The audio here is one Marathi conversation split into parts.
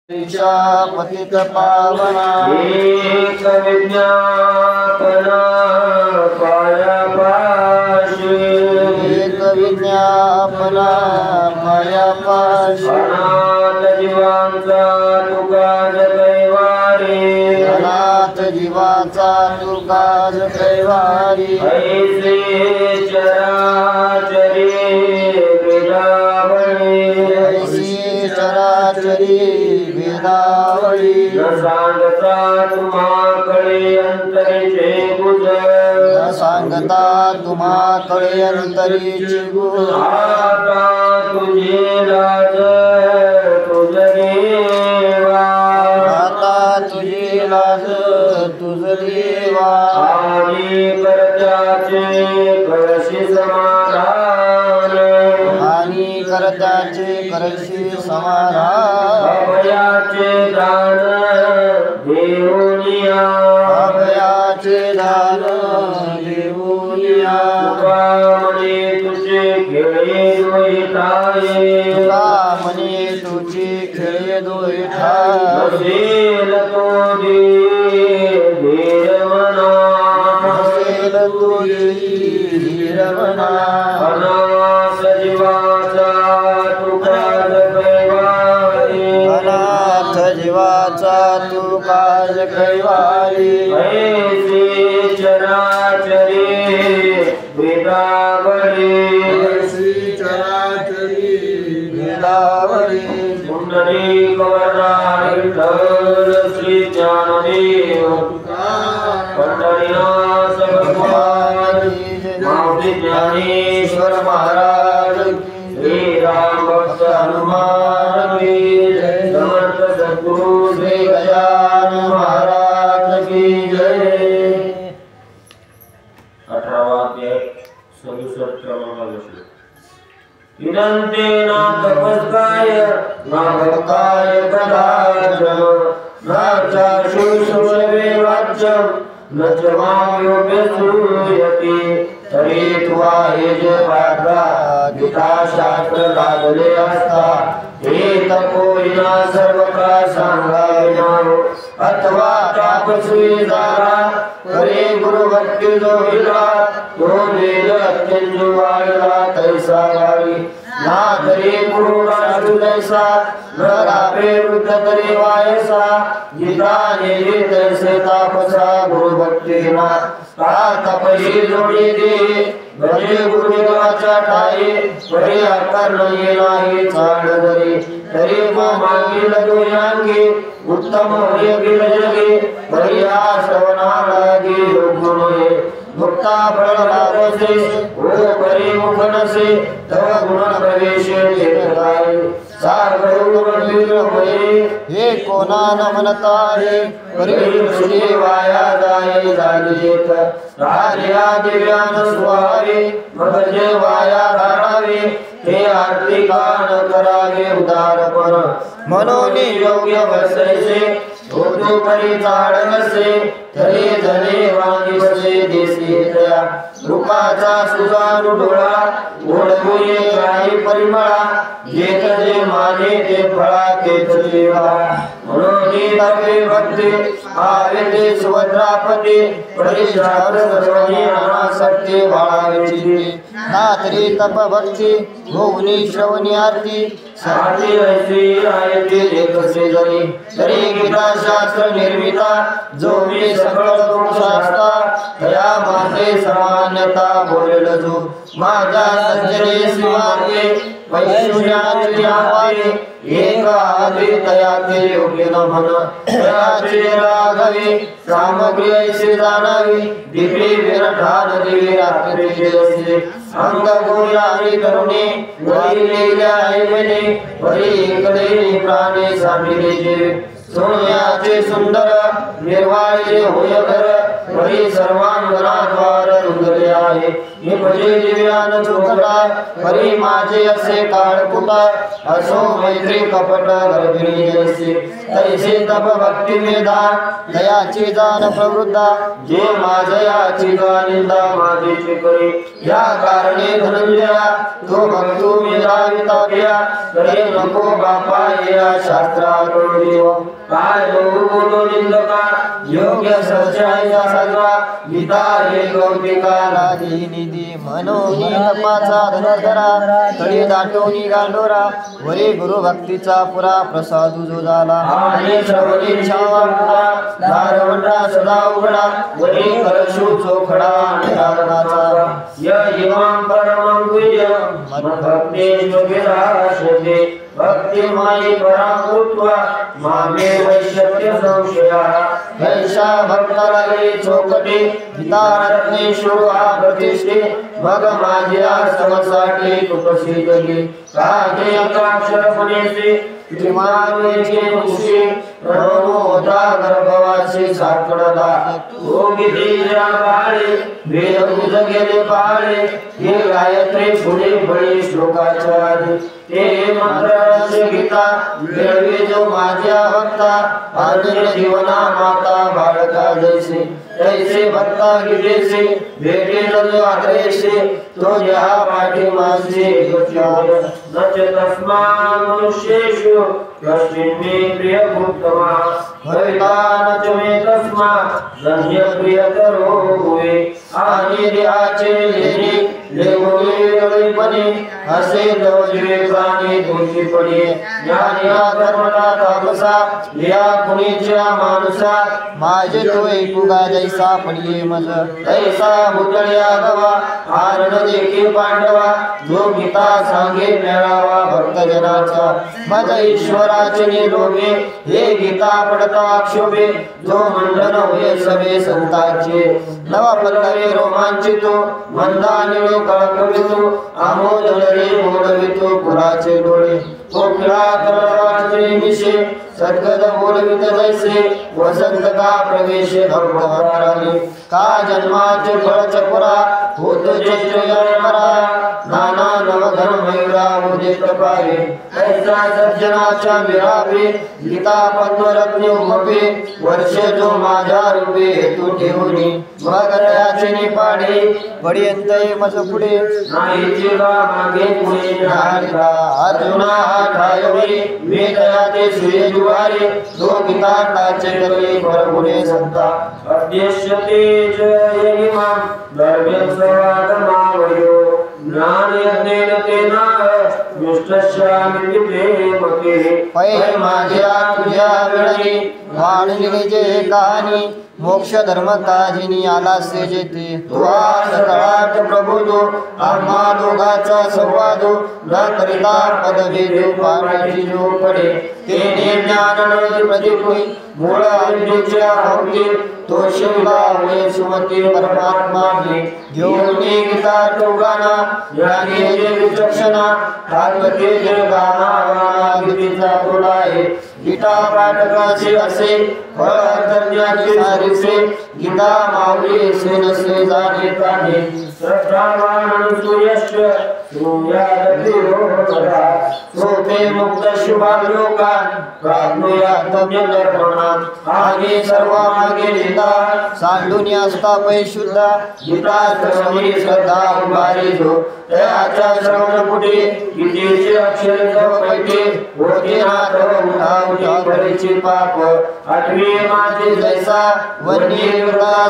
पतित पावना एक विज्ञापना पायापाशी एक विज्ञापना पायापाशी अनाथ जीवांचा तुकाज कैवारी अनाथ जीवाचा तुकाज कैवारी ऐसे चराचरी वेदावळी ऐसी चराचरी वेदावळी न सांगता तुम्हाकडे अंतरीचे गुजर न सांगता तुम्हाकडे अंतरीची गुण आता तुझे राज तुझ देवा आता तुझी लाज तुझ देवा आणि कर्त्याचे करशी समाधान आणि कर्त्याचे करशी समाधान अभयाचे दान देऊनिया अभयाचे दान देऊनिया तुका म्हणे तुझे खेळे दोहिताये तुला म्हणे तुझी खेळे दोहिठा नसेल तो धीर म्हणा नसेल तुझी धीर म्हणा अनाथ जीवाचा तुकाज कैवारी अनाथ जीवाचा तू काज कैवारी ऐसे चराचरी वेदावळी ऐसी चराचरी वेदावळी पुंडलीकवरदा विठ्ठल श्री ज्ञानदेव पंढरीनाथ भगवान माऊली ज्ञानेश्वर महाराज श्री राम भक्त हनुमान की जय समर्थ सद्गुरु श्री गजानन महाराज की जय 18वा अध्याय 67 क्रमांकाचा श्लोक विनंतेना तपस्काय ना भक्ताय कदाचन ना चाशुषुषवे वाच्यं न च मायोप्यसूयते तरी तुवा हे जे पाठला गीता शास्त्र लागले असता हे तपोविना सर्व का सांगाविना अथवा तापस्वी झाला करे गुरु भक्ती जो हिला तो वेद अत्यंत वाढला तैसा वाढी ना करे गुरु राजू तैसा न रापे वृद्ध तरी वायसा गीता नेली तैसे तापसा गुरु भक्तीना का तपशी जोडी दे भजे गुरुदेवाच्या ठाई बरे आकार नाही चाड धरी तरी मागील दोयांगी उत्तम होय बिल जगे बरिया श्रवणाला गे गुणे मुक्ता फळ लागसे ओ परी मुख नसे तव गुण प्रवेशे देखाय सार्वगुण होय हे कोणा न म्हणता रे परी वाया जाय झालीत राजा दिव्यान सुहावे मगजे वाया धारावे हे आरती कान करावे उदारपण म्हणून योग्य बसैसे तो परी चाड नसे तरी धने वाणीसे देसी तया रूपाचा सुजानु डोळा ओढमुये काही परिमळा येत जे माने ते फळा तेच देवा म्हणून तवे भक्ती आवे ते सुभद्रापती परिशास्त्र सर्वनी अनासक्ती बाळावेची ना तरी तप भक्ती होऊनी श्रवणी आरती साधी ऐसी आयती एकसे जरी तरी गीता शास्त्र निर्मिता जो मी सकळ दोषास्ता तया माते समान्यता बोलेल जो माझा सज्जने सिमार्गे वैशुन्याची आवारे एक आदि तया ते योग्य न म्हण तयाचे राघवे सामग्री ऐसे जाणावी दिव्य विरठान दिव्य रात्रीचे असे अंग गोयारी तरुणे वैलेल्या ऐवने वरी इकडे प्राणे सामिले जीवे सोन्याचे सुंदर निर्वाळे होय घर वरी सर्वांगणाद्वार रुंदले आहे हे भजे दिव्यान चोखटा परी माझे असे काळकुटा असो मैत्री कपट गर्भिणी जैसे तैसे तप भक्ती मेधा दयाची जाण प्रवृद्धा जे माझयाची निंदा माझे करे या कारणे धनंजया तो भक्तू मेधाविता प्रिया करे नको बापा या शास्त्रात देव काय बोलू निंदका योग्य सच्चाईचा साजरा गीता हे कौतिका राधी निधी मनोनी तपाचा धनुर्धरा तळी दाटोनी गांडोरा वरी गुरु भक्तीचा पुरा प्रसाद जो झाला आणि श्रवणी छावा दारवंडा सदा उघडा वरी कलशू चोखडा निरागनाचा य इमाम परमं गुह्यं मद्भक्ते योगिराशते भक्तिमयी पराकृत्वा मामे वैशक्य संशया वैशा भक्तालये चोकटे गीतारत्नेषु प्रतिष्ठे मग माझ्या समसाठी तुपसी जगी काजे अक्षर पुणेसे त्रिमानेचे मुशी प्रणोदा गर्भवासी साकडला ओ गीतेच्या पाळे वेद गेले पाळे हे गायत्री पुढे बळी श्लोकाच्या आधी ते मंत्राचे गीता मिळवे जो माझ्या भक्ता आनंद जीवना माता बाळका जैसे तैसे भक्ता गीतेसे भेटे जो आदरेसे तो ज्या पाठी माझे नच तस्मा मनुष्येषु कश्चिन् मे प्रियभूतमा भविता न च मे तस्मा धन्य प्रियतरो भुवे आणि देहाचे लेणे लेवणे असे दवजवे प्राणी दोषी पडे ज्ञानिया कर्मटा तापसा या कुणीच्या माणसा माझे तो ऐकुगा जैसा पडिये मज तैसा भुतळ्या गवा आरण देखी पांडवा जो गीता सांगे मेळावा भक्तजनाचा मज ईश्वराचे निरोगे हे गीता पडता क्षोभे जो मंडन होय सभे संतांचे नवा पल्लवे रोमांचितो मंदा निळे कळकवितो आमोदरे बोलवितो पुराचे डोळे कोकिळा तरवाचे मिशे सद्गद बोलवित जैसे वसंत का प्रवेश भक्तवराली का जन्माचे फळ चपुरा होत चैत्रयमरा नाना नवघन मयुरा उदित पावे ऐसा सज्जनाच्या मिरावे गीता पद्मरत्ने उमपे वर्ष जो माझ्या रूपे हेतू ठेवणी भगतयाचे निपाडे पर्यंत मज पुढे नाही जीवा मागे पुढे नारिका अर्जुना ठायवे वेदयाचे सूर्य जुवारे जो गीतांताचे करले परगुणे संता अध्यक्षते जय इमाम धर्में सवादमावयो ज्ञान यज्ञेन तेना विष्टस्यामि प्रेमके पै माझ्या तुझ्या वेळी वाणिले जे कहाणी मोक्ष धर्म काजिनी आला से जेते तुआ सकळात प्रभू तो आम्हा दोघाचा संवाद न करिता पदभेद पाण्याची जो पडे तेने ज्ञान नळी प्रतिपुई मूळ अंडीच्या भक्ती तो शिवला होय सुमती परमात्मा घेऊन गीता टोगाना ज्ञानी जे विचक्षणा ठाकते जे गाना गीतेचा तोडा आहे गीता पाठकाचे असे फळ अंतर्ज्ञानी सारिसे गीता माऊली सेनसे जाणे प्राणे श्रद्धावान सुयश सोपे मुक्त शुभालोकान प्राज्ञया तज्ञ दर्पणात आगे सर्व मागे लिहिता सांडून असता पै शुद्ध गीता श्रवणी श्रद्धा उभारी जो त्याच्या श्रवण पुढे गीतेचे अक्षर बैठे होते नाथ उठा उठा भरीचे पाप आठवे माझे जैसा वन्य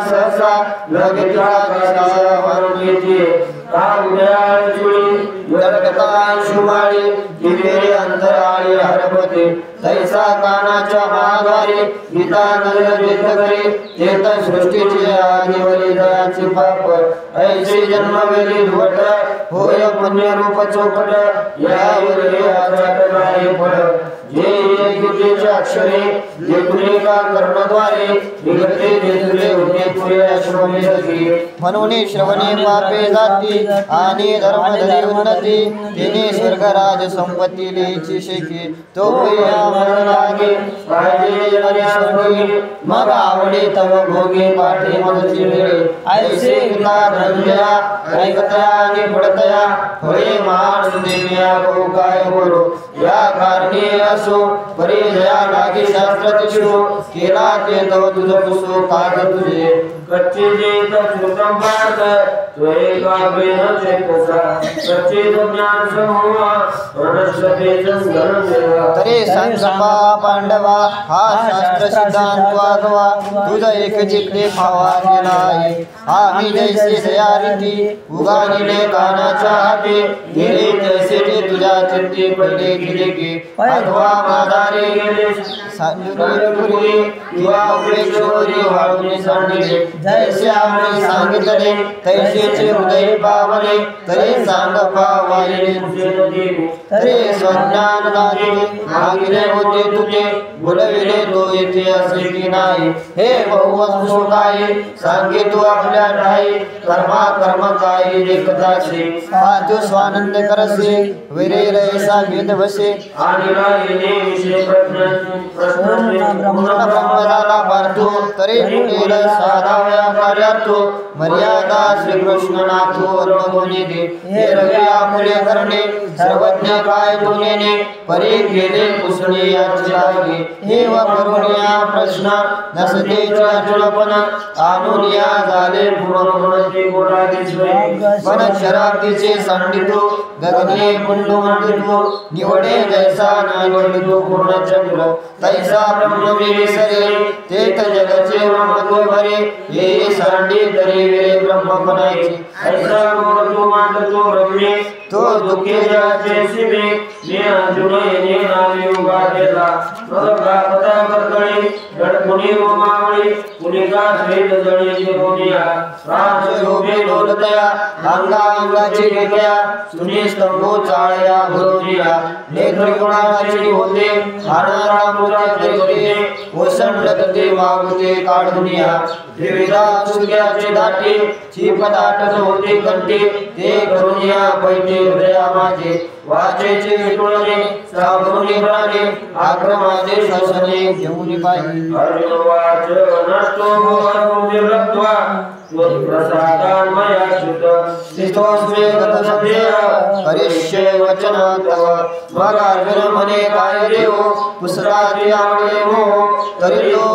सहसा लगेचा कसा वरून येते उदयाळ चुळी जगता शुमाळी दिवे अंतराळी हरपते तैसा कानाच्या महागारी गीता नगर करे चेत सृष्टीचे आदिवली दयाचे पाप ऐसे जन्मवेली धुवट होय पुण्य रूप चोपट यावर आचार फळ जे गीतेच्या अक्षरे जे तुले का कर्णद्वारे निघते जे तुले होते पुरे अश्वमे सखी म्हणून श्रवणे पापे जाती आणि धर्मधरी उन्नती तिने स्वर्गराज संपत्ती लेची शेकी तो या मन लागे पाहिजे जननी मग आवडे तव भोगे पाठी मधुची वेळे ऐसे गीता धनजया ऐकतया आणि पडतया होय महान देविया गो काय बोलो या कारणी असो परी जया लागे शास्त्र तिशो केला ते तव तुझ पुसो काग तुझे कच्चे जे तत्सुतम पार्थ त्वये काव्येन चेतसा कच्चे ज्ञान समूहा वनस्पते जंगल तरे संकल्पा पांडवा हा शास्त्र सिद्धांत वागवा तुझ एक चित्ते भावा गेलाय आम्ही जैसे जया रीती उगानिले कानाच्या हाती गेले तैसे ते तुझ्या चित्ते पडले गेले की अथवा मादारे गेले सांजुरी किंवा उपेक्षोरी वाळूने सांडिले जैसे आम्ही सांगितले तैसेचे हृदय पावले तरी सांग पावाले तरी स्वज्ञान दाखिले मागिले होते तुझे बोलविले तो येथे असे की नाही हे बहुवस्तु काय सांगे तू आपल्या ठाई कर्मा कर्म काय देखतासे आजो स्वानंद करसे विरे रैसा भेद वसे आणि राहिले विषय प्रश्न ब्रह्मला पार्थो तरी मुनीर साधाव्या कार्यार्थो मर्यादा श्री कृष्ण नाथो अर्मगुणी दे हे रवी आपुले करणे सर्वज्ञ काय तुनेने परे गेले कुसणे याची लागे हे व करुणिया प्रश्न नसतेचे अचुलपण आनुनिया झाले पूर्णपूर्णचे बोलादिसवे पण शराब्दीचे सांडितो गगने कुंडू मंडितो निवडे जैसा ना निवडितो पूर्णचंद्र तैसा ब्रह्म विसरे तेत जगचे ब्रह्मत्व भरे हे सांडी तरी विरे ब्रह्मपणाचे ऐसा मोरतो मानतो रम्ये तो दुखे जाचे शिवे ने अंजुने ने नामे उगा केला मग पता करतळी गडपुणी रोमावळी पुनिका श्वेत जळी रोनिया राज रोगे डोलतया अंगा अंगाची घेतया सुनी स्तंभो चाळया भरोनिया नेत्र गुणाची होते खाणारा मृत्य करते ओसंडत ते मागुते काढुनिया देविदा सुग्याचे दाटे चीप दाटत होते कंटे ते करुनिया पैते हृदया माझे वाचेचे विटुळणे साबरुनी प्राणे आक्रमाने शासने घेऊन पाहिजे अर्जुनवाच नष्टो भवतो रक्त्वा त्वत्प्रसादान् मया च्युत स्थितोऽस्मि गतसंशय करिष्ये वचनं तव मग अर्जुन म्हणे काय देव पुसराती आवडे हो तरी तो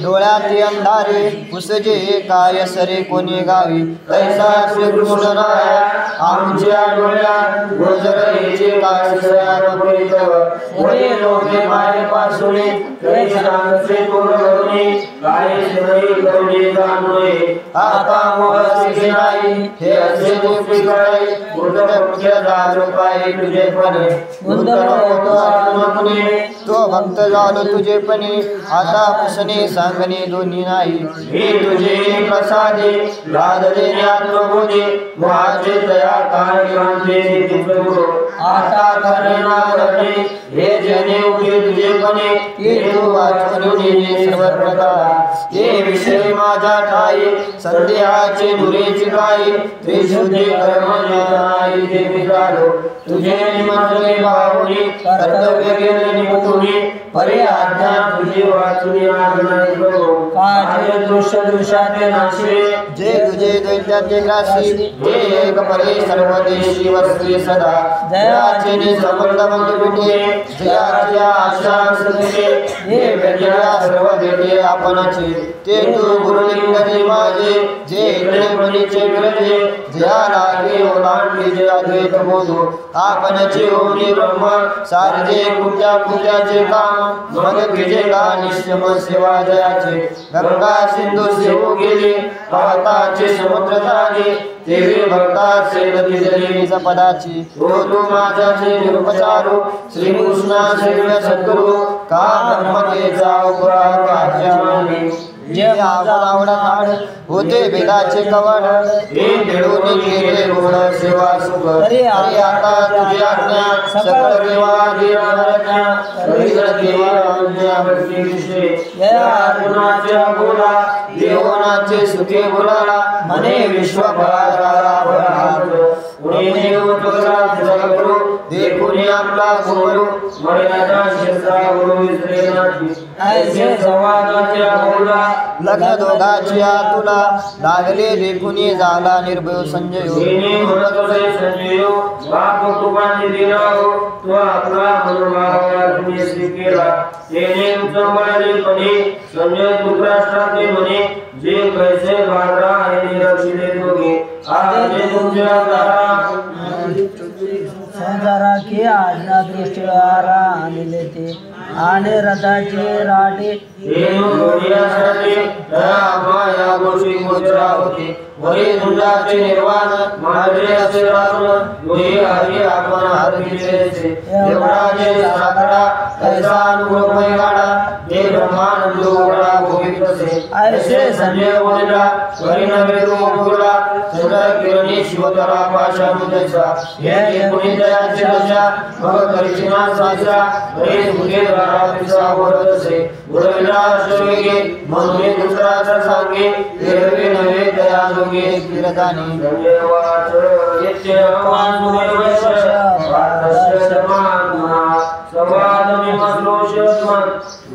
डोळ्यात अंधारे पुसजे काय सरे कोणी गावी तैसा श्रीकृष्ण राया आमच्या डोळ्यात गोजरेचे काय सयानपरितव होय लोके माये पासुने तै सांगसे तोरवणे काय श्री करुणे जाणोय आता मोहसी नाही हे असे गोष्टी कळाई गुरुद मुख्य दारू पाय तुझे पणे गुरुदर होतो अर्जुनपणे तो भक्त झालो तुझे पणे आता पुसणे सांगणे दोन्ही नाही हे तुझे प्रसादे लाद देणे आत्मबोधे मोहाचे तया कारणांचे दिव्यगुरु आता करणार रणे हे जने उभे तुझे पणे ते तू वाचून नेणे सर्व प्रकार हे विषय माझ्या ठाई संदेहाचे दुरेची काही त्रिशुद्धी कर्मज्ञानाई देवी झालो तुझे निमंत्रणे भावनी कर्तव्य गेले निमंत्रुणी परे आज्ञा तुझे वाचुनी आज्ञाई करो काजे दृश्य दृश्याचे नाशे जे तुझे दैत्याचे ग्रासी जे एक परे सर्वदेशी वस्ते सदा जयाचे नि संबंध मंद भेटे जयाची आशा सदे हे वेगळ्या सर्व भेटे आपणाचे ते तू गुरुलिंग जे माझे जे मनीचे विरजे जया लागे ओलांडले जे अद्वैत बोधो आपणचे होणे ब्रह्म सारजे कुट्या कुट्याचे काम मग गिजेला निश्चम सेवा जयाचे गंगा सिंधू सेवू गेले पाहताचे समुद्र झाले तेवे भक्ताचे नदी जले निज पदाची हो तू माझाचे निरुपचारो श्रीकृष्णा सेव्य सद्गुरु का ब्रह्मतेचा उपरा काज्याने जे आवडा नाड होते वेदाचे कवड हे मिळून गेले गुण सेवा सुख तरी आता तुझी आज्ञा सकळ देवाधिराज्ञा सगळीकडे देवाज्ञा भक्ती विषय या अर्जुनाच्या बोला देवनाचे सुखे बोलाला मने विश्वभराला भरात पुणे देव तुझा जगप्रभू देखुनी आपला गुरु मर्यादा शिरसा गुरु विसरे नाची ऐसे संवादाच्या बोला लग्न दोघाची तुला लागले देखुनी झाला निर्भय संजय संजय बाप कृपाने दिलाओ तो आपला मनोभावा तुम्ही स्वीकेला तेने उचंबळलेपणे संजय धृतराष्ट्राचे म्हणे जे कैसे बांधरा आणि रक्षिले दोघे आजने तुमच्या संसारा की आज्ञा दृष्टीला आणले ते आणि रथाचे राटे या गोष्टी गोचरा होते वरी धुंडाचे निर्वाण मांडले असे रावण दोही हरी आपण हरविले देवराजे साकडा ऐसा अनुभव गाडा हे ब्रह्मानंद उघडा भोगित असे ऐसे संजय बोलला वरी नवे बोलला चंद्र किरणी शिवतरा पाशानु जैसा हे पुनिताचे दशा मग करचिना साजरा वरी मुगे रारापिसा बोलत असे उडविला अश्ववेगे म्हणून दुसराचा सांगे हिरवे नवे दया जोगे किरदानी धन्यवाद येते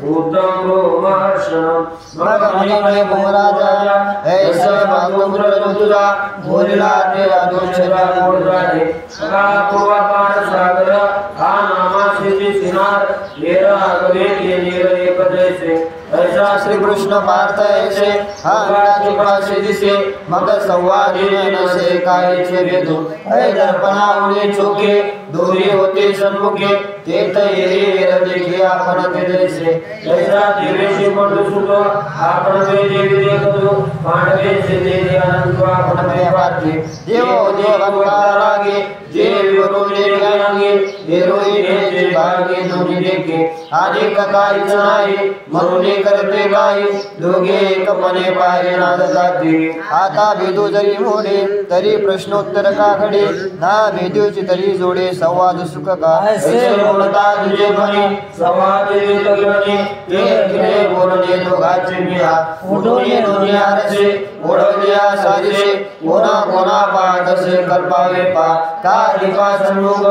भूतम रोमहर्षणम मग मणिमय भूमराजा ऐसे भागवतुला बोलला ते आदोषरा बोलराजे सगा पूर्वापार सागर हा नामाचे सिनार लेरा गवे के नीर एक जैसे ऐसा श्री कृष्ण पार्थ ऐसे हा कृपासे दिसे मग संवादी नसे कायचे भेदो ऐ दर्पणा उडे चोके दोरी होते सन्मुखे तेथ येर देखी आपण ते जैसे ऐसा देवेशी पडू सुतो आपण वे देवी देखतो पांडवे से देवी आनंद आपण में पाते देव देवंता लागे जे विरोधे गांगे हेरोई ने भागे दोनी देखे आदि काहीच नाही म्हणून करते काय दोघे एकपणे पाय नाद जाते आता भेदू जरी मोडे तरी प्रश्नोत्तर का घडे ना भेदूची तरी जोडे संवाद सुख का ऐसे बोलता तुझे म्हणे संवाद वेदगणे ते बोलणे दोघांचे मिळा उठोने दोन्ही आरसे ओढवल्या सारिसे कोणा कोणा पाठसे कल्पावे पा का रिपा सन्मुख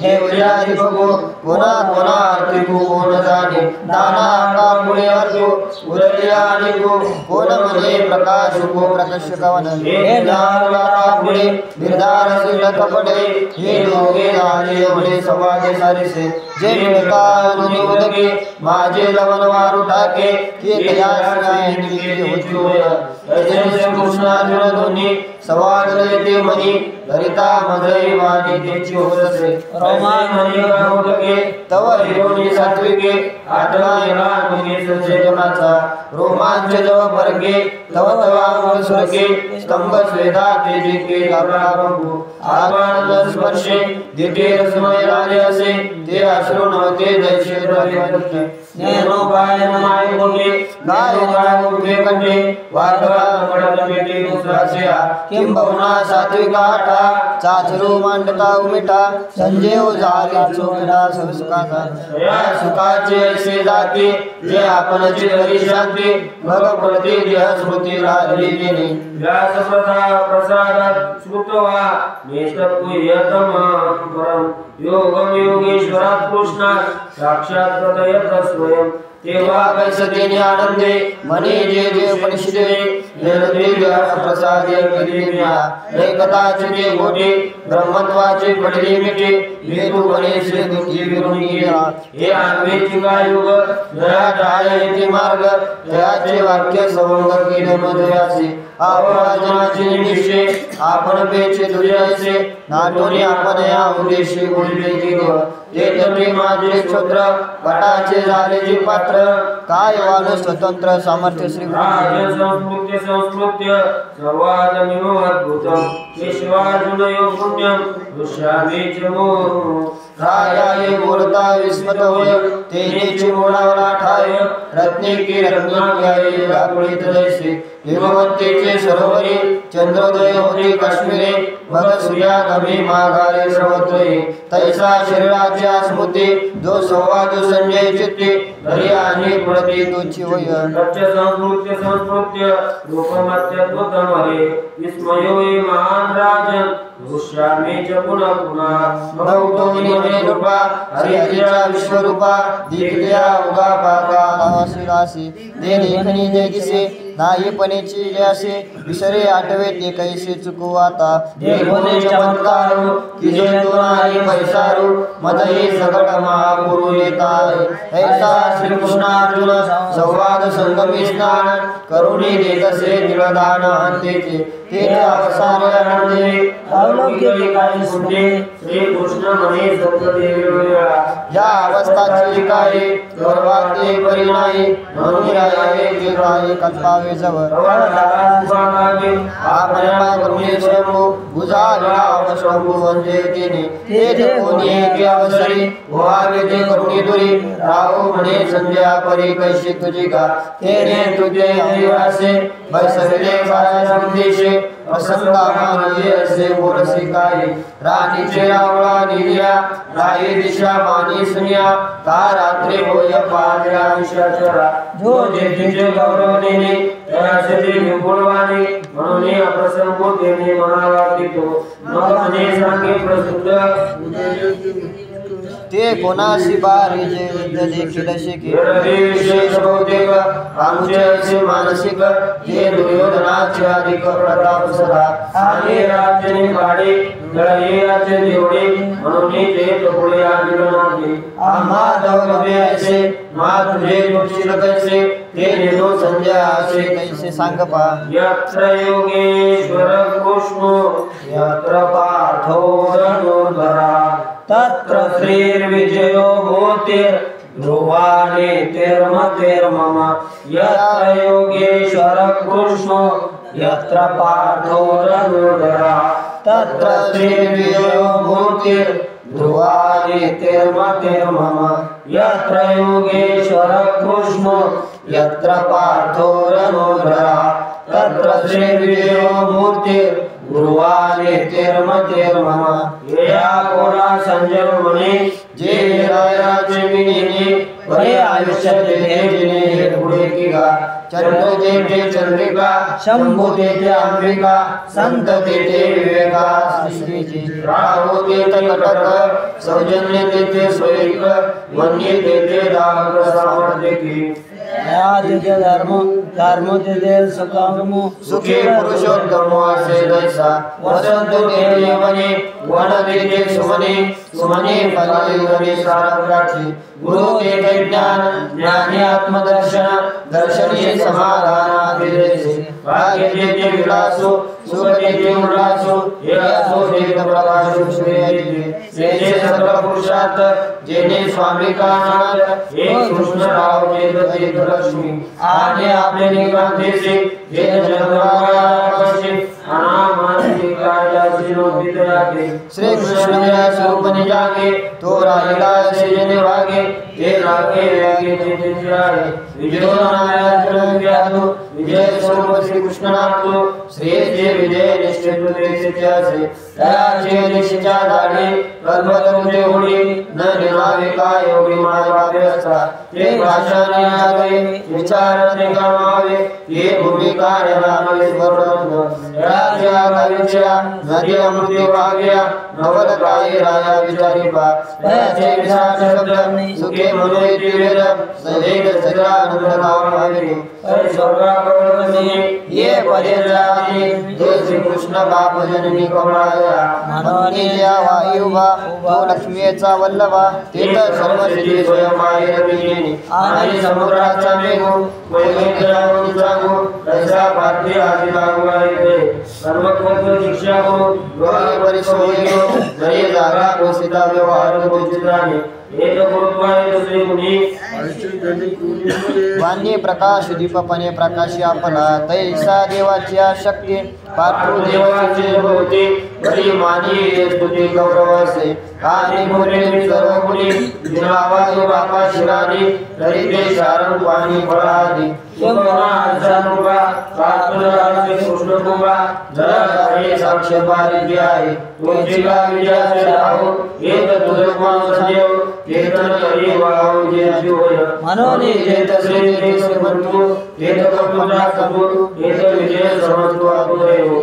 हे उद्यारी बघू कोणा कोणा अर्थिकू कोण जाणे नाना आकामुळे अर्जो उरलिया निगो कोण म्हणे प्रकाश को प्रकाश कवन हे नारामुळे निर्धार सिद्ध कपडे हे दोघे झाले म्हणे संवाद सारिसे जे मिळता अनुनिवदके माझे लवन वारू टाके की तयास निमित्त होती ऐसे कृष्णार्जुन दोन्ही संवाद ते म्हणी धरिता मजई वाणी त्याची होतसे रोमान म्हणे होतके तव हिरोनी सात्विके आदला येला मुनी संजयनाचा रोमांच जव वर्गे तव तवा स्वर्गे स्तंभ स्वेदा तेजे के लाभू आत्मानंद स्पर्शे दिते रसमय राजे असे ते अश्रू नव्हते जैसे द्रव्य नेनो पायन माय बोले गाय गाय उभे कंडे वाघवा मडल बेटे दुसराच्या किंबहुना सात्विका आठा चाचरू मांडता उमिटा संजय झाले चोखडा संस्काचा या सुखाचे ऐसे जाते जे आपणची हरी शांती भग पडते देह स्मृती लागली गेली व्यास प्रसादात श्रुतवा नेष्टपुयतम परम योगम योगेश्वरात कृष्णात साक्षात प्रतयत स्वयं तेव्हा कैसतेने आनंदे मने जे जे उपनिषदे प्रसादे किरिमिया एकताचे ते गोटे ब्रह्मत्वाचे पडले मिटे वेदू गणेश दुखी विरुणी हे आन्वेची युग दया जाय येते मार्ग दयाचे वाक्य सवंग केले मदयाचे आवाजनाचे निश्चय आपण पेचे दुर्याचे नाटोने आपण या उद्देशी बोलले गेलो ते तटे माझे क्षुद्र वटाचे झाले जे पात्र काय वाल स्वतंत्र सामर्थ्य श्री संस्कृत्य संस्कृत्य संवाद अद्भुतम केशवार्जुन योग पुण्यम ऋषामेच मोह रायाये बोलता विस्मत होय तेनेची मोडावला ठाय रत्ने की रत्नाग्याये रागुळीत जैसे हिमवंतेचे सरोवरी चंद्रोदय होती काश्मीरे मग सूर्यागमी माघारे सर्वत्र तैसा शरीराच्या स्मृती जो संवाद संजय चित्ते हरि आणि प्रति तुची होय संस्कृत्य रूपमत्यद्भुतमरे विस्मयोय महान राजन दृश्यामे च पुनः पुनः नवतो निवने रूपा हरिहरीचा विश्वरूपा दिखल्या उगा पाका लावासी दे देखणी जे दिसे नाही पणेची जसे विसरे आठवे ते कैसे चुकू आता देखोने चमत्कार की जे तो नाही पैसारू मदही सगळ महापुरु येताय ऐसा श्री कृष्ण अर्जुन संवाद संगमी स्नान करुणी देतसे दिलदान अंतेचे ते अवसारे आनंदे अवलोके काही सुने श्री कृष्ण म्हणे सत्यदेव या अवस्थाची काय गर्वाते परिणामी म्हणून राये ते राये कल्पावे जवळ आपल्या करुणे स्वयंभू बुजाविला अवशंभू वंदे तेने ते कोणी एके अवसरी व्हावे ते करुणी दुरी राहू म्हणे संध्या परी कैशी तुझी का तेने तुझे अभिवासे बैसविले काय संदेशे प्रसंगा मानले असे बोलसी काय राणीचे रावळा निल्या राही दिशा मानी सुनिया का रात्री होय पाल्या विषाचरा जो जेथे गौरवने त्याचे विपुलवाने म्हणून अप्रसंग देणे म्हणावा तो मग म्हणे सांगे प्रसिद्ध ते कोणाशी बारी जे विद्य देखील शिके विशेष बहुतेक आमचे असे मानसिक जे दुर्योधनाचे अधिक प्रताप सदा आणि राज्याने पाडे जळे राज्य देवडे म्हणून ते पुढे आदिनाथे आम्हा दौलभे असे मा तुझे तुझी कैसे ते नेनो संजय असे कैसे सांग पा यत्र योगेश्वर कृष्ण यत्र पार्थो धनुर्धरा तत्र श्रीर्विजयो भूतिर् ध्रुवाने तिर्मतिर्मम यत्र योगेश्वर कृष्ण यत्र पार्थो धनुर्धरा तत्र श्रीर्विजयो भूतिर् ध्रुवाने तिर्मतिर्मम यत्र योगेश्वर कृष्ण यत्र पार्थो धनुर्धरा तत्र श्रीर्विजयो भूतिर् ध्रुवाने तिर्मतिर्मम या कोणा संजय म्हणे जे रायाचे मिनिने बरे आयुष्य जिने पुढे किगा चंद्र जेथे चंद्रिका शंभू तेथे अंबिका संत तेथे विवेका श्रीजी राहू तेथे कटक सौजन्य तेथे स्वैरिक वन्य तेथे दाग सामर्थ्य की तेथे धर्म तेथे सुखम सुखे पुरुषोत्तम असे दैसा वसंत तेथे वने वन तेथे सुमने सुमने फले सारंगाची गुरु तेथे ज्ञान ज्ञानी आत्मदर्शन दर्शनी समाधानाधिदेशे भाग्य तेथे विलासो सुख तेथे उल्लासो हे असो तेथे प्रकाश सूर्याचे तेथे सर्व पुरुषार्थ जेने स्वामी का नाथ हे कृष्ण राव तेथे लक्ष्मी आणि आपले निकांतेचे जे जन्माचे अनामाची कायाची नोंदी राखे श्री कृष्ण मेरा स्वरूप निजागे तो राहिला शेजने वागे ते राखे वागे तेथे जाए विजयो नारायण व्याधो विजय स्वरूप श्री कृष्ण नाथो श्री जे विजय निश्चित तेथे असे त्याचे निश्चिता धाडे कर्मकरुते होडी न निलावे का योगी माया व्यवस्था ते भाषाने आगे विचार ते कमावे ये भूमिका रहावे स्वर्णन राजा कविच्या नदी अमृत वाग्या नवल काय राया विचारी पा त्याचे विचार शब्द सुखे मनोय वेद सदैव सदानंद नाम आवे स्वर्गा कवळवने ये पदे जाते जो श्री कृष्ण बाप जननी कमळाया मनोनी या वायुवा तो लक्ष्मीचा वल्लभा तेथ सर्व सिद्धी स्वयं आहे रविनी आणि समुद्राचा मेघो वैकुंठ सांगो तैसा पात्री आदि लागू आहे सर्वत्र शिक्षा हो गोई परिसोयो जरी जागा कोसिता व्यवहार गोचिताने एक गुरुद्वारे दुसरे मुनी वाणी प्रकाश दीपपणे प्रकाशी आपला तैसा देवाची शक्ती पार्थो देवाची होते बरी मानी स्तुती गौरव असे आणि मुले सर्व मुली श्रीरावायु बापा शिरानी तरी ते शारण पाणी फळादी अनुपा कातुराचे कृष्ण कुंभा जरा हे साक्ष पारिजी आहे तुझीला विजय राहो एक तुझ मान संदेव केतन करी वाव जे जीवय मनोनी जेत श्री श्रीमंतु केत कपुरा कपु केत विजय समंतु अपुरेव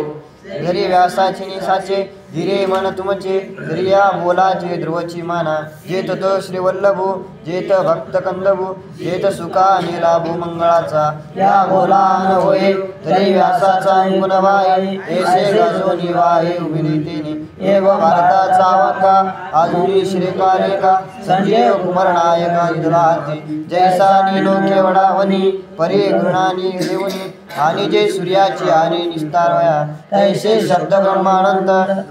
घरी व्यासाची निसाचे धीरे मन तुमचे क्रिया बोलाचे ध्रुवची माना जेत तो श्री वल्लभू जेत भक्त कंदभू जेत सुखा आणि लाभू मंगळाचा या बोला न होय तरी व्यासाचा गुणवाय ऐसे गाजोनी वाहे उभिनीतीने एव भारताचा वाका आजुरी श्रीकारिका संजय कुमार नायका युधलाती जैसा नीनो केवडावनी परी गुणानी देवनी आणि जे सूर्याची आणि निस्तारया तैसे शब्द ब्रह्मानंद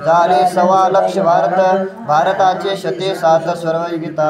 झाले 1.25 लक्ष भारताचे 7 सर्व गीता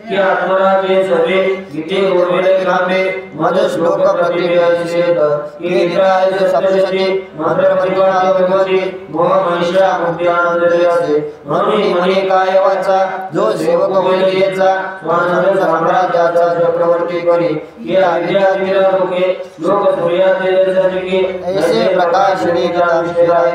कि आत्मराजे सवे गीते उर्विले ग्रामे मद श्लोक प्रतिव्यासेत कि निराय सप्तशती मंत्र परिवार भगवती मोह मनुष्या मुक्त्यानंद देसे म्हणून मनी काय वाचा जो सेवक वैद्यचा स्वानंद साम्राज्याचा चक्रवर्ती करी कि अविद्यातील लोके लोक सूर्याचे दर्शनिके ऐसे प्रकाशनी गीता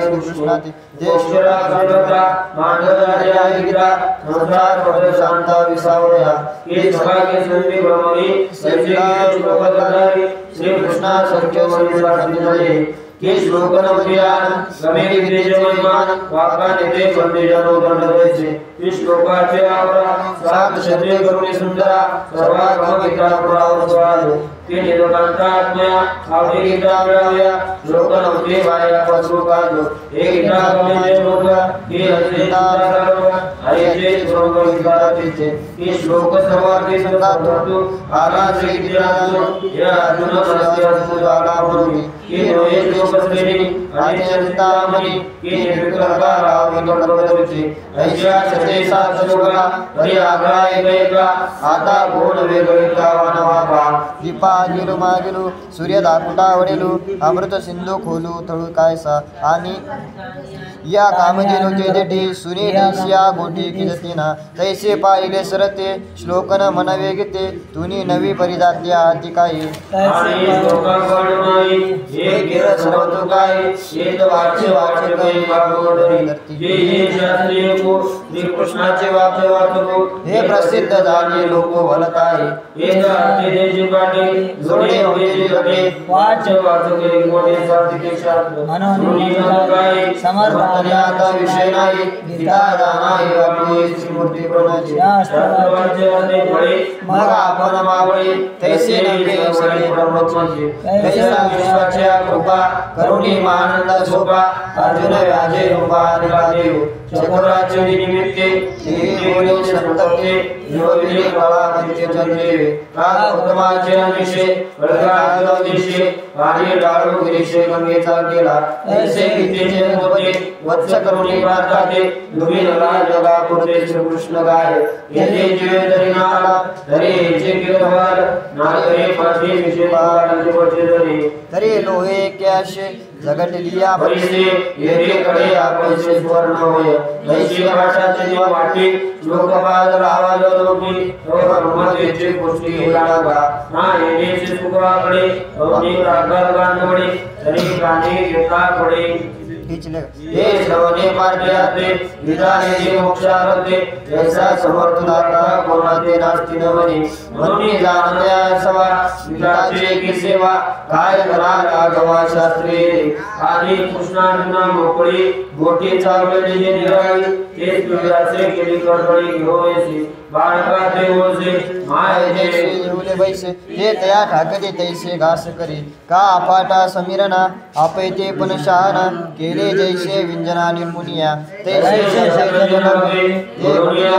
कृष्णाती देशरा सर्वत्र मानवराजे आहे गीता संसार पद शांता विसावया ये सभा के संधि ब्रह्मणी सच्चिदानंद श्लोकधारी श्री कृष्णा संख्य संधि के श्लोकन मध्यान गमे विदेशमान वाका नेते संदेजनो दंडवेचे इस श्लोकाचे आवरा सात शब्दे करुणी सुंदरा सर्वागम गीता पुराव स्वाद के निरकांता आत्मया आवडी गीता मिळाव्या श्लोकन मध्ये वाया पसुकाजो हे गीता गमे मोठा हे अजेता सर्व आयते श्लोक गीताचे हे श्लोक सर्वार्थे संतातो आला श्री गीताजो या अर्जुन मनस्य सुजाला म्हणून के होय लोकस्त्रेणी आणि चिंतामणी के निर्विकल्पकारा विकल्पवृत्ती ऐशा सते सात श्लोका परि आग्रा एका आता गुण वेगळे कावनवापा दीपा गिरू मागिलू सूर्य दाकुटा वडिलू अमृत सिंधू खोलू तळू कायसा आणि या कामधेनुचे जेठी सुनी देशिया गोटी किजतीना तैसे पाहिले सरते श्लोकन मनवे गीते तुनी नवी परिजाती आती काही आणि श्लोका गणनाई हे केर सर्वतो काय येत वाचे वाचे काही बागोदरी जे शास्त्रीय को श्री कृष्णाचे वाचे वाचको हे प्रसिद्ध झाले लोक भलताय हे जाते देशी काटे जोडे होते जोडे वाच वाचके मोठे सात्विक शास्त्र म्हणून काय समर्थनाचा विषय नाही गीता जाणाई वाटली मूर्ती प्रणाची शास्त्रवाचे वाचे फळे मग आपण मावळे तैसे नव्हे वडे ब्रह्मची तैसा विश्वाच्या कृपा करुणी आनंद शोभा अर्जुन व्याजे रूपा निरादेव चक्राचे निमित्ते हे बोले संतप्ते योगिनी कळा मंचे चंद्रेवे का उत्तमाचे अनिशे बळगाव दिशे आणि डाळू गिरीशे गंगेचा गेला ऐसे गीतेचे मुदपे वत्स करुणी भारताते दुमिनला जगा पुरते श्री कृष्ण गाय येथे जीवे तरी नाला तरी हेचे गिरवार नागरे पाठी विषेवाराचे पडते तरी लोहे क्याशे जगटलिया परिसे येथे कडे आपले स्वर्ण होय ऐशी भाषाचे जीव वाटी लोकपाद आवाज लोकी ब्रह्मतेचे पुष्टी होईलागा ना येनेचे सुखाकडे अवनी रागाल गांधवडे तरी गाणे घेता पडे हे श्रवणे पाठ्याते विधाने मोक्षारते ऐसा समर्थ दाता कोणाते नास्ति नवनी म्हणून जाणत्या सवा विधाचे की सेवा काय करा राघवा शास्त्री आधी कृष्णांना मोकळी गोटी चावलेली जे निराळी ते तुझ्याचे केली कडकडी घेऊयसी बाळका देवसे माय देवले बैसे ते तया ठाकते तैसे घास करी का अपाटा समीरना आपैते पण शहाना केले केले जैसे विंजना निर्मुनिया तैसे जैसे जलवे ते मुनिया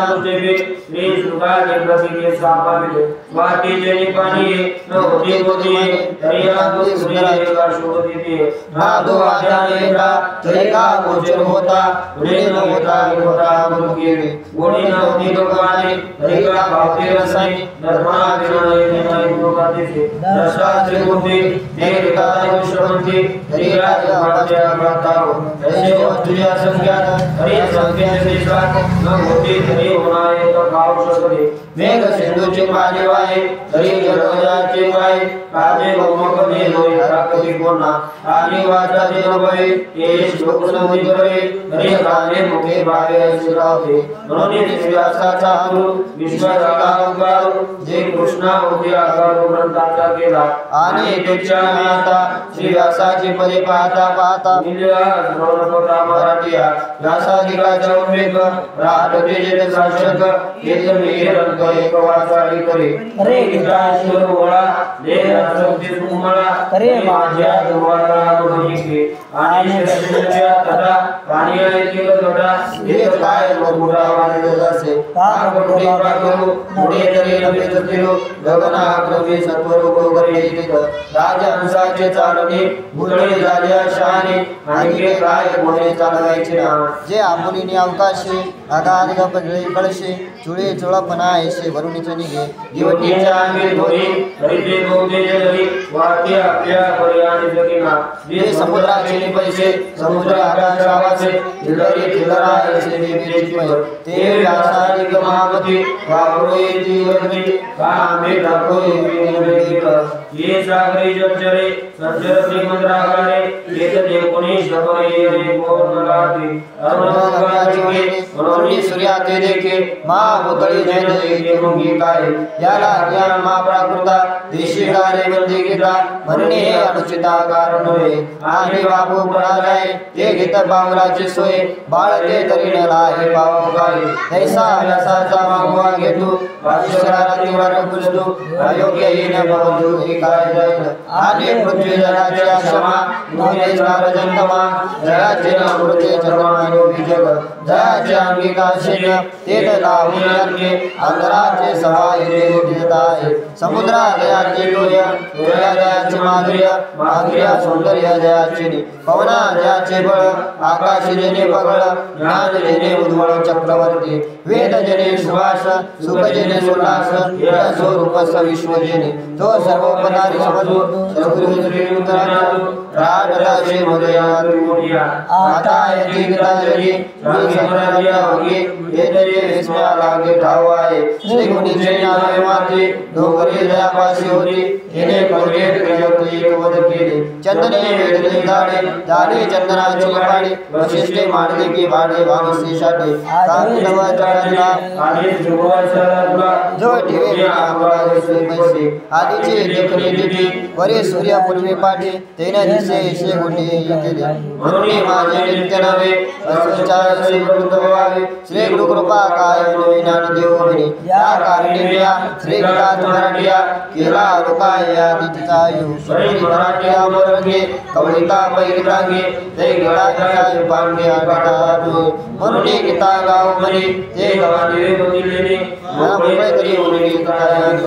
श्री सुखाचे प्रतीके सापाविले वाटी जनी पाणी न होते होते दरिया को सुंदर का शोध देते नादो आजानेरा तरीका गोचर होता उडे न होता मुकेरे गोडी न होती लोकाने तरीका भावते रसाई धर्मा विनय नहीं लोकाते से दशास्त्र गोपी देवता विश्वमंती दरिया भावते प्राताओ ऐसे तुझ्या संज्ञात हरि संज्ञा से साथ न होती हरि होणारे तो भाव शकते मेघ सिंधूचे पाणी वाहे हरि जलजाचे वाहे काजे गोमकने लोई राखती कोणा आणि वाचाचे नभे ये श्लोक नवजरे हरि गाणे मुखे भावे शिरावे म्हणून श्रीवासाचा अनु विश्वाचा अंगार जे कृष्णा होते आकार ग्रंथाचा केला आणि त्याच्या आता श्रीवासाची पदे पाहता पाहता निल्या द्रोणपता मराठीया व्यासाधिकाचा उल्लेख राहते जे शासक येत निरंत एक वाचाळी करे अरे गीता ओळा दे असंती तुम्हाला अरे माझ्या दुवारा बहिके आणि श्रेष्ठच्या तथा पाणी ऐकिल तोडा हे काय मोठा वाढत असे पार पडले पाकरू पुढे तरी नवे जतिरो गगना क्रमे सत्वरूप गरे येत राजा हंसाचे चालणे बुडळे झाल्या शाने आणि काय कोणे चालवायचे ना जे आपुलीने अवकाशे अगाध गपजळे कळशे चुळे चुळपणा ऐसे भरुणीचे निघे जीवतीच्या अंगी धोरी हरिते भोवते जरी वाक्य आपल्या पर्याने जगिना जे समुद्राचे पैसे समुद्र आकाशावाचे हिलरी हिलरा ऐसे देवीची पै ते व्यासाधिक महामती वावरो येती वरती कामे टाको येती ये सागरी जलचरे संचर श्रीमंद्रागारे येत देव कोणी शबये रे गोरनाते अरुणगाची मनोनी सूर्या ते देखे मा भूतळी जय मुंगी काय याला ज्ञान मा प्राकृता देशी कार्य बंदी घेता म्हणणे अनुचिता कारण नव्हे आणि बाबू पळालाय ते घेत बावराची सोय बाळते तरी न लाहे पाव काय तैसा व्यासाचा मागवा घेतो पाशराला तिवार फुलतो अयोग्य येण बंधू काय जाईल आणि पृथ्वी जनाच्या क्षमा नोने चार जंतमा जयाचे अमृते चक्रमानो विजग जयाचे अंगिका शिन्य ते लावून अर्घे अंतराचे सहाय देताय समुद्रा जयाचे डोय डोया जयाचे माधुर्य सौंदर्य जयाचे पवना जयाचे बळ आकाश जने पगळ ज्ञान जने उद्वळ चक्रवर्ती वेद जने सुभाष सुख जने सुलास स्वरूप विश्व जने तो सर्वोपदारी समजू सद्गुरु श्री राजदासी मदया आता येती गिराजरी समराजिया होगी येतरी विस्मया लागे ठावाय श्री गुणीचे नावे माते डोंगरी जयापाशी होती तिने कवरेट प्रयोग एक वद केले चंदने वेदले दाडे चंदनाची पाडी वशिष्ठे मांडले की भाडे वाणसी शाटे कामी नवा चढला आणि जुगवासला जो ठेवे आंबळा पैसे आदीचे देखणे दिठी वरे सूर्य पूर्वे पाठी तेने दिसे शे गुंडी केले म्हणून माझे नित्य नवे असंचार श्री गुरुत्वावे श्री गुरु कृपा काय ज्ञान देव म्हणे या कारणी श्री गीतात मराठिया केला रुकाय आदित्यायु श्री मराठिया मरंगे कवळिता पैरितांगे ते गीताच्या पांडे आटाडू म्हणून गीता गाव म्हणे ते गवाने बोलिलेने मोकळे तरी होणे काय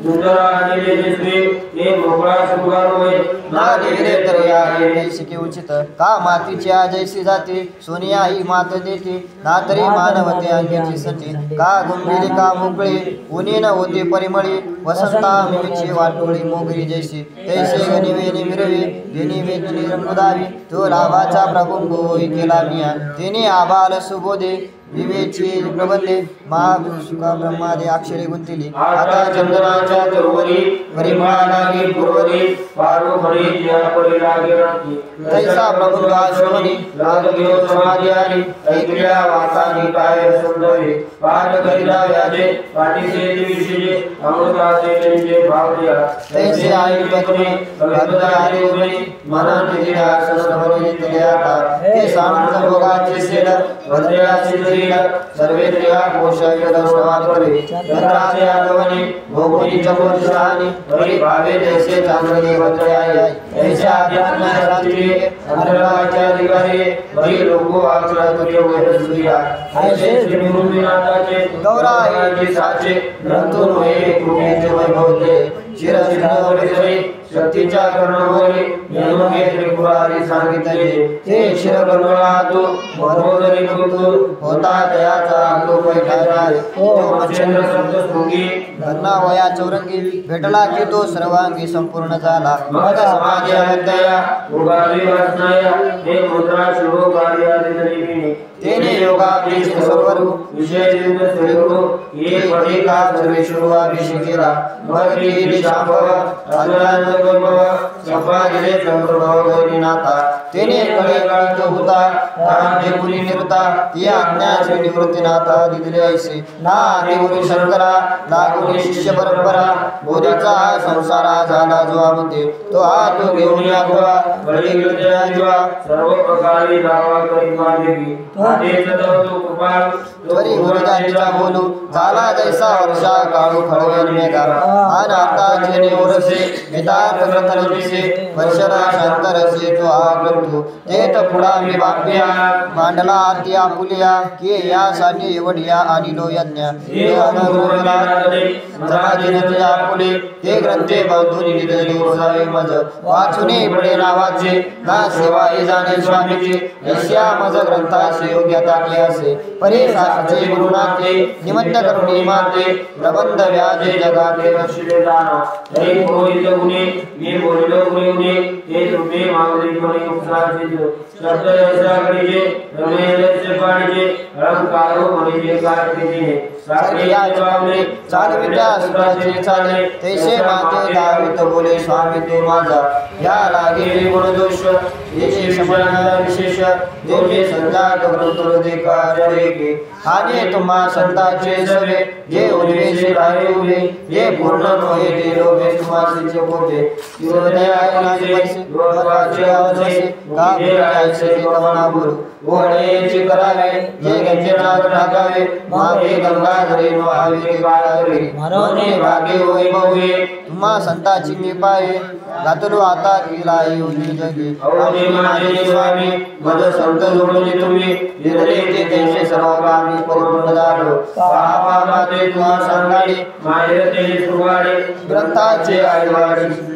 सुंदरा आणि श्री हे मोकळा सुगार होय ना देवे तर या शिके उचित का मातीची जैसी जाते सोनिया ही मात देते ना तरी मानवते अंगीची सती का गुंबिली का मोकळी उनी न होते परिमळी वसंता मिची वाटोळी मोगरी जैसी तैसे गनिवे मिरवी देनी वेदनी रंगदावी तो लाभाचा प्रभुंभ होई केला मिया तिने आबाल सुबोधे विवेची प्रबंधे महासुखा ब्रह्मादे अक्षरे गुंतिली आता चंदनाच्या तरुवरी परिमळा लागे पूर्वरी पारो भरी जिया परी लागे राती तैसा प्रभुंगा श्रवणी लागलो समाधी आली ऐकल्या वातानी काय सुंदरी पाठ करिला व्याजे पाठीचे दिवशीचे अमृताचे त्यांचे भावल्या तैसे आई पत्नी भक्त आली उभणी मनाने दिल्या सनभरी दिल्या ते सामंत भोगाचे सेल भद्र्याचे वीर सर्वेंद्रिया कोशाय दर्शनात करे चंद्राचे आगमने भोगोनी चमोशानी हरि भावे जैसे चांदनी वत्रयाय ऐसे आध्यात्म रात्री अंतराच्या अधिकारी हरि लोको आचरत केवळ सूर्या ऐसे श्री गुरुनाथाचे गौराईचे साचे ग्रंथो होय कृपेचे वैभव दे शिरसिंहवरी शक्तीच्या कर्णवरी नेमके त्रिपुरारी सांगितले ते शिरकर्णवातू बरोदरी गुरु होता दयाचा अंगो पैठाय तो मच्छेंद्र सप्तशृंगी घन्ना वया चौरंगी भेटला की तो सर्वांगी संपूर्ण झाला मग समाधी अध्यया उगाली वासनाया हे मुद्रा शुभ कार्यादी तरीने तेने योगा प्रेष्ठ सर्वरु विशेष युद्ध स्वरूप ये पदे का सर्वेश्वर अभिषेकेला भक्ति शांभव अज्ञान वैभव संपादिले संप्रभव गौरीनाथा तेने कळे काळित होता तांजे पुरी निरता या अज्ञानाची निवृत्तीनाथा दिले ऐसे ना देवरी शंकरा लागून शिष्य परंपरा बोधीचा संसारा झाला जो आमते तो तो घेऊन आठवा बळी विद्याजीवा सर्व प्रकारे दावा करी मार्गी त्वरी गुरुदानीचा बोलू झाला जैसा वर्षा काळू खळवेल मेघा अनाथाचे निवरसे यथार्थ ग्रंथरसे वर्षरा शांतरसे तो आग्रंथू तेत पुढा मी बाप्या मांडला आरती आपुलिया की यासाठी एवढिया आणि लो यज्ञ हे अनगुरुला समाधीने आपुले ते ग्रंथे बांधून दिलेले रोजावे मज वाचुने पडे नावाचे ना सेवा हे जाणे स्वामीचे यस्या मज ग्रंथाचे योग्यता की असे परेशाचे गुरुनाथे निमंत करुणी माते प्रबंध व्याजे जगाते नशिले जाना तरी बोलित गुणे मी बोलिलो गुणे ते तुम्ही मागली कोणी उपसाचे शब्द ऐसा करीजे रमेशचे पाडीजे अलंकारो म्हणीजे कार्तिके साक्रिया जवाबले चालविता सुराचे चाले तैसे माते दावित बोले स्वामी तू माझा या लागे गुण दोष विशेष समजना विशेष देवे संजात ग्रंथो देकारे के आने तुम्हा संताचे सवे जे उन्वेषे राहे उभे जे पूर्ण होय ते लोभे तुम्हाचे पोटे शिवदया नाची बसे वराचे आवसे का ऐसे कवना गुरु गोळेचे करावे जे गंजे नाग टाकावे मागे गंगा धरे नो आवे काळे मनोने भागे होय बहुये तुम्हा संताची मी पाये गातलो आता गेला येऊनी जगे अवने माझे स्वामी मज संत जोडले तुम्ही दिले ते त्यांचे सर्व कामी परिपूर्ण झालो पापा माते तुहा सांगाडे माये ते सुवाडे ग्रंथाचे आडवाडी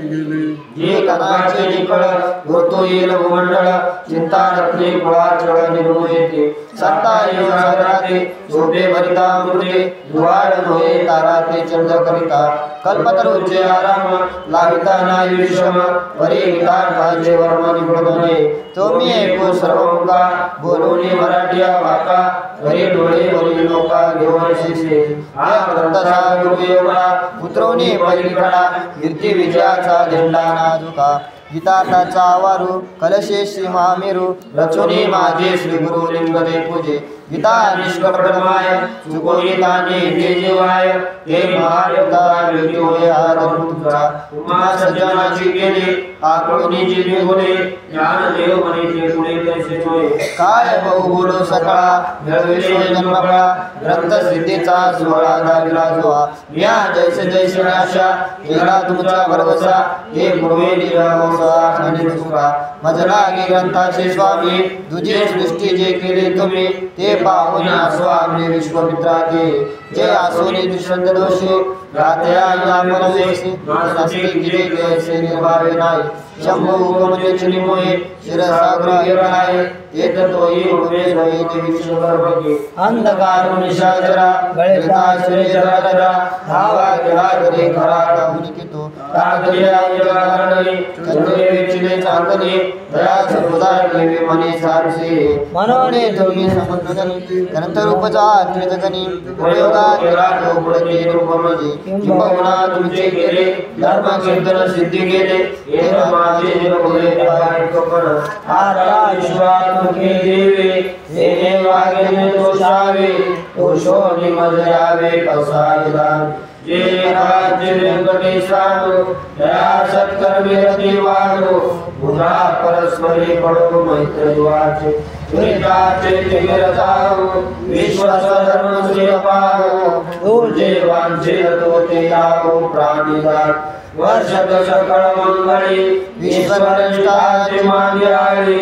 जे कणाचे निकळ होतो येल भूमंडळ चिंता रत्ने कुळा चळ निर्मोयते संता योग सागराते झोपे भरिता मृते दुवाड होये तारा ते चंद करिता कल्पतरुचे आराम लाविता नाय विषम परी विधान भाजे वर्म निबुडणे तुम्ही ऐकू सर्व मुका बोलूनी मराठीया वाका घरी डोळे वरी लोका घेऊन शिसे या ग्रंथसा गुरुयोगा पुत्रवणी पहिलीकडा कीर्ती विजयाचा झेंडा नाजुका गीतार्थाचा आवारू कलशे श्री महामेरू रचुनी माझे श्री गुरु लिंग दे पूजे गीता निष्कळमाय चुकोनिताने जे जीवाय हे महायोगा व्यक्ती होय आदर तुमचा तुम्हा सज्जनाची केले आकृती जी गुणे ज्ञान देव मनीचे गुणे तैसे होय काय बहु बोलो सकळा मिळविशो जन्मफळा ग्रंथ सिद्धीचा सोहळा दाविला जोहा या जैसे जैसे आशा केला तुमचा भरवसा हे पूर्वे निरावसा आणि तुका मजला गे ग्रंथाचे स्वामी तुझी सृष्टी जे केले तुम्ही ते पाहुणे असो आम्ही विश्वमित्राचे जे आसोनी दुष्यंत दोषी रात्या या मनवेसी नसते गिरे जैसे निर्भावे नाही शंभू हुकमने चिनिमोये शिरसाग्राय तेत तोई उभे रही ते विश्वगर्भके अंधकार निशाचरा गळता सूर्यचंद्रा धावा गेला तरी खरा कामुनिकितो कागदिया जगारणे चंद्रे विचिले चांदणे दया समुदाय देवी मने सारसे मनोने तुम्ही समंतनी अनंत रूपचा त्रिजगनी उपयोगा केला तो पुढे रूपमजे किंबहुना तुमचे केले धर्म कीर्तन सिद्धी केले हे माझे बोले पाय कपड आता विश्वात्मके देवे हे वागे दोषावे दोषोनी मजयावे कसायदान जे राज्य व्यंकटेशानो दया सत्कर्मे रतिवानो बुधा परस्परे पडो मैत्र द्वाचे तुझ्याचे विरजाऊ विश्वधर्म श्रीपाऊ तुझे वांछे तो ते यावो प्राणीदात वर्षद सकळ मंगळी ईश्वरनिष्ठाचे मान्याळी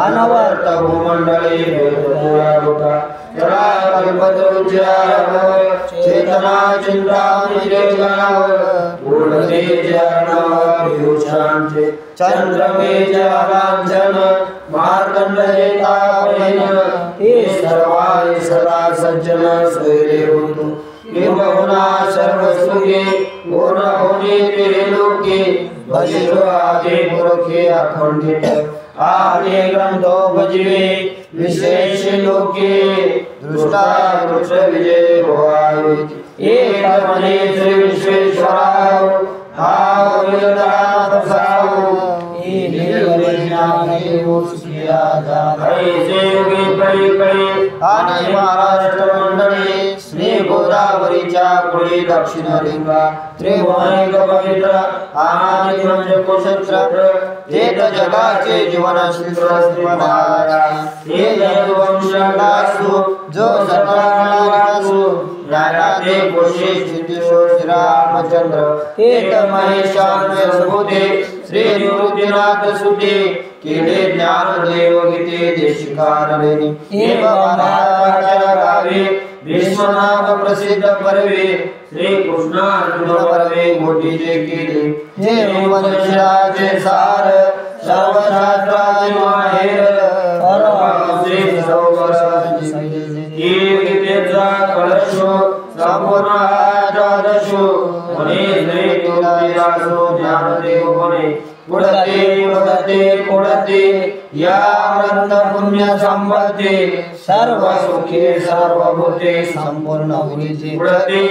अनवर्त भूमंडळी भेदुया जरा कल्पतरुच्यारव चेतना चिंतामणि गणाव गुणदे जरणव पियुषांचे चंद्रमेज लांछन मार्कंड जेतापैन हे सर्वाय सदा सज्जन स्वैरे होतो बहुना सर्वसुखे पूर्ण होणे तेरे लोके भजिरो आदि पुरखे अखंडित आदि ग्रंथो भजिवे विशेष लोके दृष्टा दृष्ट विजय होआवे एक मने श्री विश्वेश्वराव हाव विरदात साव आणि महाराष्ट्र मंडळी श्री गोदावरीच्या पुढे दक्षिण लिंगा त्रिभुवन पवित्र आणि पंचकोशत्र तेत जगाचे जीवनाशील स्वस्तिमनारा हे जगवंशनासु जो सकलासु ज्ञानादे कोशे सिद्धेश्वर श्रीरामचंद्र तेत महेशान्य सुबुधे श्री निवृत्तीनाथ सुते केले ज्ञानदेव गीते देशिकारलेनी हे महाराजाच्या गावी भीष्मनाम प्रसिद्ध परवे श्री कृष्णार्जुन परवे मोठीचे केले हे उपनिषदाचे सार सर्वशास्त्राचे माहेर परमश्री सरोवराची गीतेचा कलशो संपूर्ण द्वादशो म्हणे श्री तुळशीदासो ज्ञानदेव म्हणे पुढते या ग्रंथ पुण्य संपत्ती सर्व सुखे सर्वभूते संपूर्ण होईचे पुढते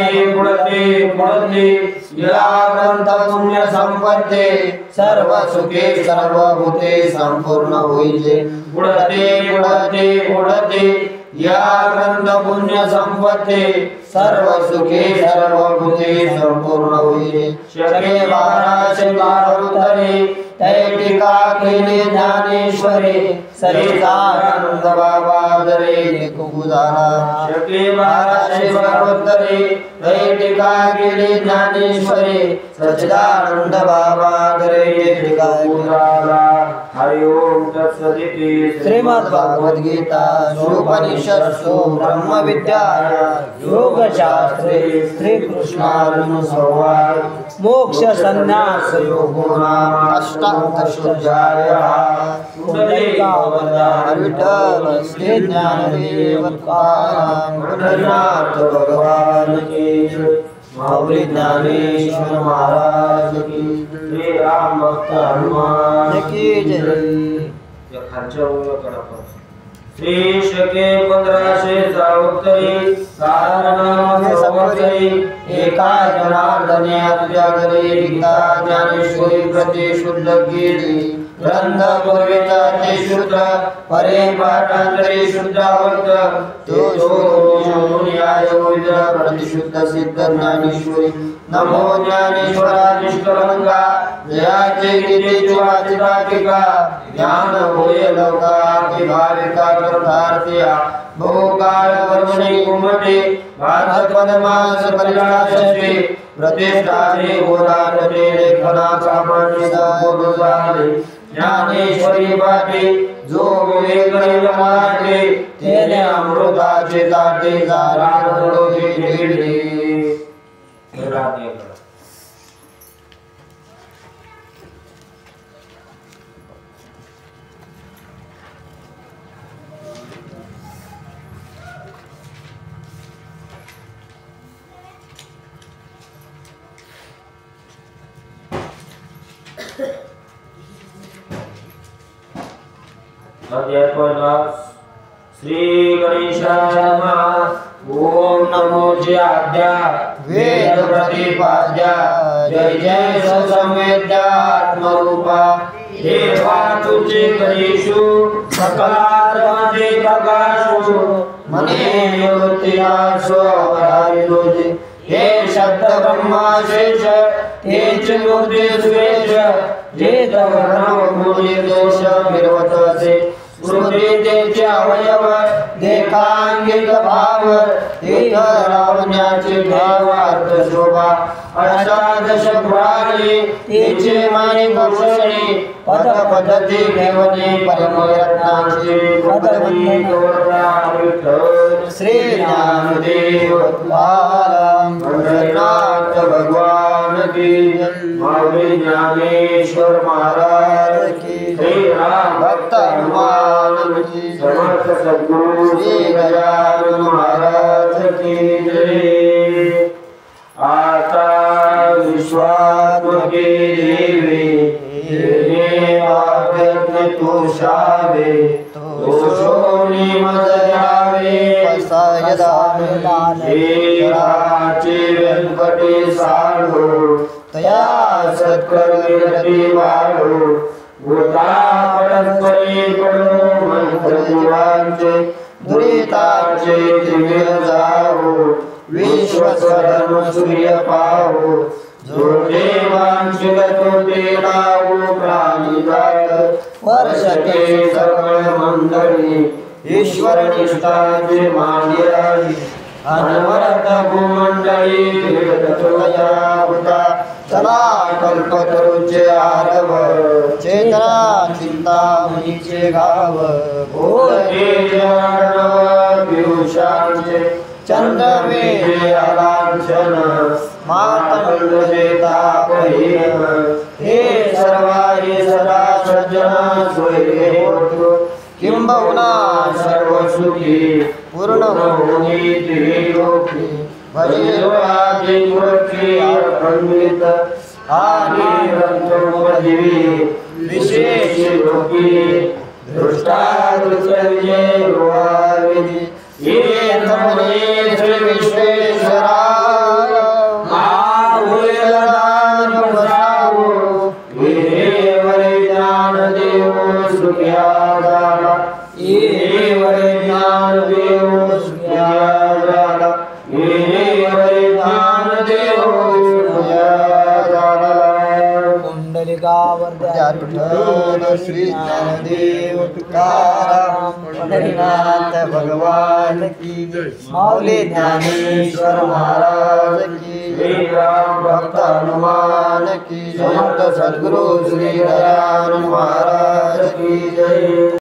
या ग्रंथ पुण्य संपत्ती सर्व सुखे सर्वभूते संपूर्ण होईचे पुढते या ग्रंथ पुण्य संपत्ती सर्व सुखे सर्वभूते संपूर्ण होईले शके 12 तैटिका केले ज्ञानेश्वरी सरितानंद बाबा दरे कुकुदारा शके 12 तैटिका केले ज्ञानेश्वरी सच्चिदानंद बाबा दरे कुकुदारा हरि ओम तत्सदिति श्रीमद् भागवत गीता उपनिषत्सु ब्रह्म विद्याया योग शास्त्रे श्री कृष्णार्जुन संवाद मोक्ष संन्यास योगो नाम अष्टादशोऽध्यायः विठ्ठल श्री ज्ञानदेव तुकाराम पंढरीनाथ भगवान की माऊली ज्ञानेश्वर महाराज की श्री राम भक्त हनुमान की जय। श्री शके 1572 सारनाथ संवत्सरी एका जनार्दने आपल्या घरी गीता ज्ञानेश्वरी प्रति शुद्ध केली ग्रंथ पूर्वीचा ते शुद्ध परे पाठांतरे शुद्धावर्त तो न्यायोज प्रतिशुद्ध सिद्ध ज्ञानेश्वरी नमो ज्ञानेश्वरा निष्कलंका जयाचे गीतेची वाचिका ज्ञान होय लोका भाविका कृतार्थिया बहुकाळ वर्षणी उमटे भात पदमास परिणाशे प्रतिष्ठाने गोदानते लेखनाचा मान्यता बोधुजाले ज्ञानेश्वरी पाठी जो विवेक माटे तेने अमृताचे ताटे जाराडोळे ढेडले अध्याय 50 श्री गणेशाय नमः। ओम नमो जय आद्या वेद प्रतिपाद्या जय जय सौसंवेद्यात्मरूपा देवा तुझे गणेशु सकलार्पणे प्रकाशु मने निवृत्तीनाशो अवधारिलोजे हे शब्द ब्रह्माशेष तेच मूर्ती सुरेश जे दवर्णव निर्देश मिरवत असे स्मृती त्यांचे अवयव देखांगित भाव तेथ लावण्याचे भावार्थ शोभा अष्टादश पुराणे तेचे माने कौशले पद पद्धती घेवणे परमरत्नाचे पदवी श्री ज्ञानदेव तुकाराम पंढरीनाथ भगवान की माऊली ज्ञानेश्वर महाराज की श्री राम भक्त हनुमान की समर्थ सद्गुरु श्री गजानन महाराज की जय। आता विश्वात्मके देवी तू शावे तो शोनी मज यावे पसायदाचे व्यंकटे साढो तया सत्कर्मी वाढो गोता परस्परे पडो मंत्र जीवांचे दुरिताचे दिव्य जावो विश्वस्वरम सूर्य पाहो जो देवांशिल तो देवावो प्राणी जात वर्षके सकळ मंडळी ईश्वर निष्ठाचे मांडियाई अनवरत भूमंडळी तुलया होता चला कल्पतरुचे आरव चेतना चिंतामणीचे गाव भोगे जनार्दन पियुषांचे चंद्रमे आलांछन मातंड तापहीन हे सर्वारी सदा सज्जन सोयरे होतो किंबहुना सर्व सुखी पूर्ण होनी त्रिलोकी भजिरोयाची मूर्ती अर्पणित आणि रंतोपदिवी विशेष लोकी दृष्टादृष्टविजय रोहाविधी ये तमने श्री विश्वेश्वरा माहुलदान बसावो ये वरे ज्ञान देव सुख्या झाला ये वरे ज्ञान देव सुख्या झाला ये वरे ज्ञान देव सुख्या झाला पुंडलिकावर्धन श्री ज्ञानदेव तुकाराम पंढरीनाथ भगवान की माऊली ज्ञानेश्वर महाराज की श्री राम भक्त हनुमान की समर्थ सद्गुरु श्री